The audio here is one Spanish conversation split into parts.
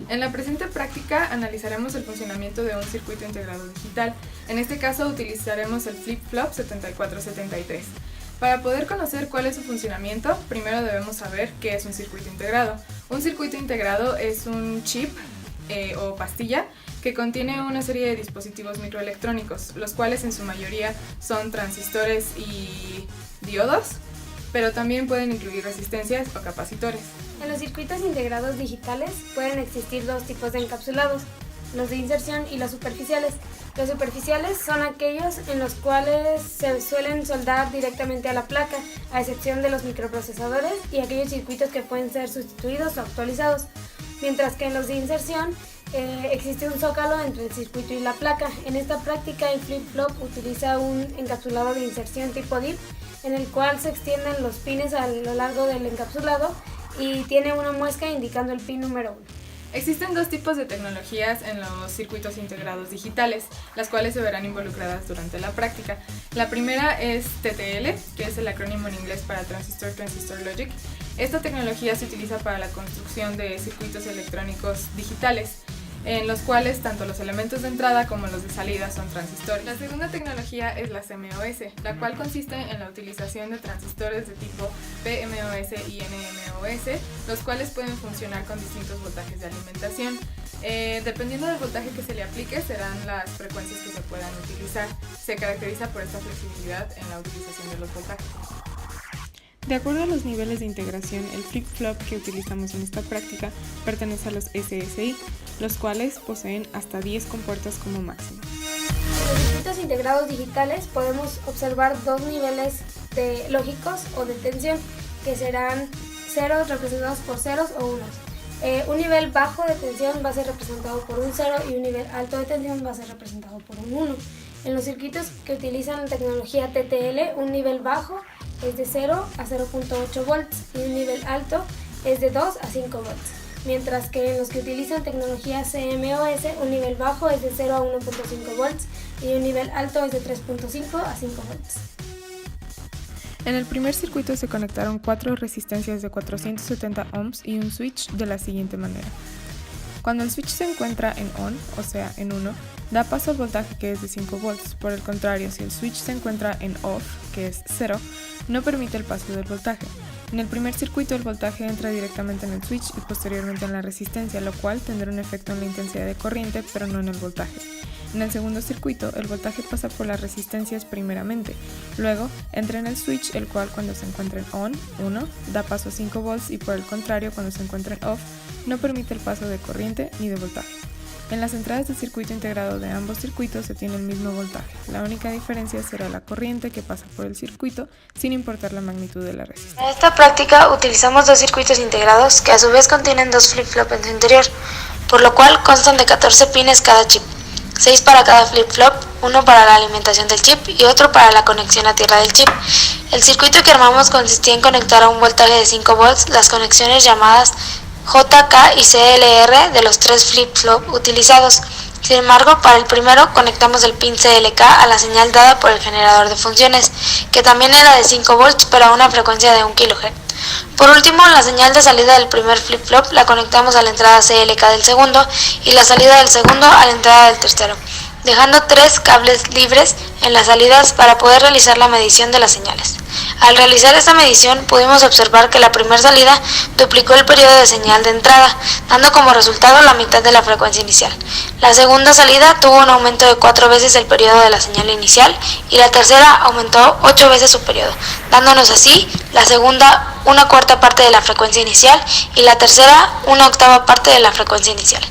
En la presente práctica analizaremos el funcionamiento de un circuito integrado digital. En este caso utilizaremos el flip-flop 7473. Para poder conocer cuál es su funcionamiento, primero debemos saber qué es un circuito integrado. Un circuito integrado es un chip o pastilla que contiene una serie de dispositivos microelectrónicos, los cuales en su mayoría son transistores y diodos, pero también pueden incluir resistencias o capacitores. En los circuitos integrados digitales pueden existir dos tipos de encapsulados, los de inserción y los superficiales. Los superficiales son aquellos en los cuales se suelen soldar directamente a la placa, a excepción de los microprocesadores y aquellos circuitos que pueden ser sustituidos o actualizados, mientras que en los de inserción existe un zócalo entre el circuito y la placa. En esta práctica el flip-flop utiliza un encapsulado de inserción tipo DIP, en el cual se extienden los pines a lo largo del encapsulado y tiene una muesca indicando el pin número 1. Existen dos tipos de tecnologías en los circuitos integrados digitales, las cuales se verán involucradas durante la práctica. La primera es TTL, que es el acrónimo en inglés para Transistor Logic. Esta tecnología se utiliza para la construcción de circuitos electrónicos digitales, en los cuales tanto los elementos de entrada como los de salida son transistores. La segunda tecnología es la CMOS, la cual consiste en la utilización de transistores de tipo PMOS y NMOS, los cuales pueden funcionar con distintos voltajes de alimentación. Dependiendo del voltaje que se le aplique, serán las frecuencias que se puedan utilizar. Se caracteriza por esta flexibilidad en la utilización de los voltajes. De acuerdo a los niveles de integración, el flip-flop que utilizamos en esta práctica pertenece a los SSI, los cuales poseen hasta 10 compuertas como máximo. En los circuitos integrados digitales podemos observar dos niveles lógicos o de tensión, que serán ceros representados por ceros o unos. Un nivel bajo de tensión va a ser representado por un 0 y un nivel alto de tensión va a ser representado por un 1. En los circuitos que utilizan tecnología TTL, un nivel bajo es de 0 a 0.8 volts y un nivel alto es de 2 a 5 volts. Mientras que en los que utilizan tecnología CMOS, un nivel bajo es de 0 a 1.5 volts y un nivel alto es de 3.5 a 5 volts. En el primer circuito se conectaron 4 resistencias de 470 ohms y un switch de la siguiente manera. Cuando el switch se encuentra en on, o sea en 1, da paso al voltaje que es de 5 volts. Por el contrario, si el switch se encuentra en off, que es 0, no permite el paso del voltaje. En el primer circuito el voltaje entra directamente en el switch y posteriormente en la resistencia, lo cual tendrá un efecto en la intensidad de corriente, pero no en el voltaje. En el segundo circuito, el voltaje pasa por las resistencias primeramente, luego entra en el switch, el cual cuando se encuentra en on, 1, da paso a 5 volts y por el contrario, cuando se encuentra en off, no permite el paso de corriente ni de voltaje. En las entradas del circuito integrado de ambos circuitos se tiene el mismo voltaje. La única diferencia será la corriente que pasa por el circuito, sin importar la magnitud de la resistencia. En esta práctica utilizamos dos circuitos integrados que a su vez contienen dos flip-flop en su interior, por lo cual constan de 14 pines cada chip, 6 para cada flip-flop, uno para la alimentación del chip y otro para la conexión a tierra del chip. El circuito que armamos consistía en conectar a un voltaje de 5 volts las conexiones llamadas J, K y CLR de los 3 flip-flop utilizados. Sin embargo, para el primero conectamos el pin CLK a la señal dada por el generador de funciones, que también era de 5 volts pero a una frecuencia de 1 kHz. Por último, la señal de salida del primer flip-flop la conectamos a la entrada CLK del segundo y la salida del segundo a la entrada del tercero, dejando 3 cables libres en las salidas para poder realizar la medición de las señales. Al realizar esta medición pudimos observar que la primera salida duplicó el periodo de señal de entrada, dando como resultado la mitad de la frecuencia inicial. La segunda salida tuvo un aumento de 4 veces el periodo de la señal inicial y la tercera aumentó 8 veces su periodo, dándonos así la segunda una cuarta parte de la frecuencia inicial y la tercera una octava parte de la frecuencia inicial.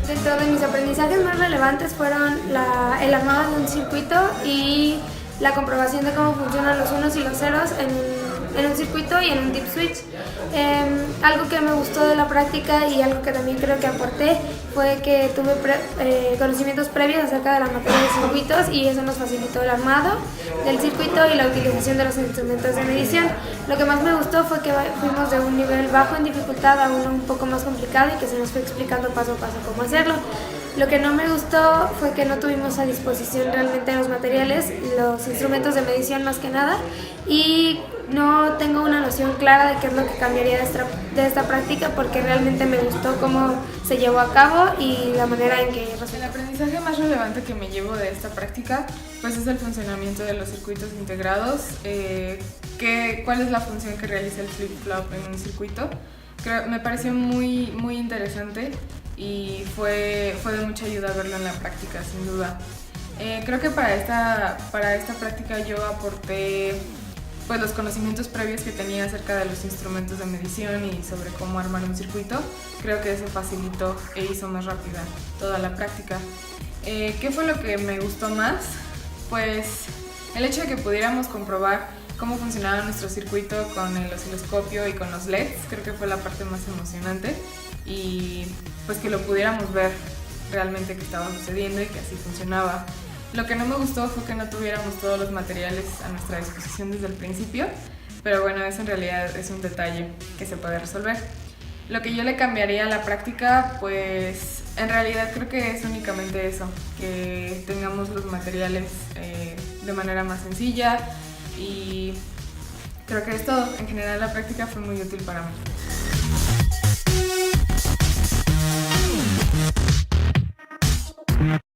Dentro de mis aprendizajes más relevantes fueron el armado de un circuito y la comprobación de cómo funcionan los unos y los ceros en un circuito y en un deep switch. Algo que me gustó de la práctica y algo que también creo que aporté fue que tuve conocimientos previos acerca de la materia de circuitos y eso nos facilitó el armado del circuito y la utilización de los instrumentos de medición. Lo que más me gustó fue que fuimos de un nivel bajo en dificultad a uno un poco más complicado y que se nos fue explicando paso a paso cómo hacerlo. Lo que no me gustó fue que no tuvimos a disposición realmente los materiales, los instrumentos de medición más que nada, y no tengo una noción clara de qué es lo que cambiaría de esta práctica porque realmente me gustó cómo se llevó a cabo y la manera en que resultó. El aprendizaje más relevante que me llevo de esta práctica pues es el funcionamiento de los circuitos integrados, cuál es la función que realiza el flip-flop en un circuito. Me pareció muy interesante y fue de mucha ayuda verlo en la práctica, sin duda. Creo que para esta práctica yo aporté pues los conocimientos previos que tenía acerca de los instrumentos de medición y sobre cómo armar un circuito. Creo que eso facilitó e hizo más rápida toda la práctica. ¿Qué fue lo que me gustó más? Pues el hecho de que pudiéramos comprobar cómo funcionaba nuestro circuito con el osciloscopio y con los LEDs, creo que fue la parte más emocionante y pues que lo pudiéramos ver realmente que estaba sucediendo y que así funcionaba. Lo que no me gustó fue que no tuviéramos todos los materiales a nuestra disposición desde el principio, pero bueno, eso en realidad es un detalle que se puede resolver. Lo que yo le cambiaría a la práctica, pues en realidad creo que es únicamente eso, que tengamos los materiales de manera más sencilla y creo que es todo. En general la práctica fue muy útil para mí.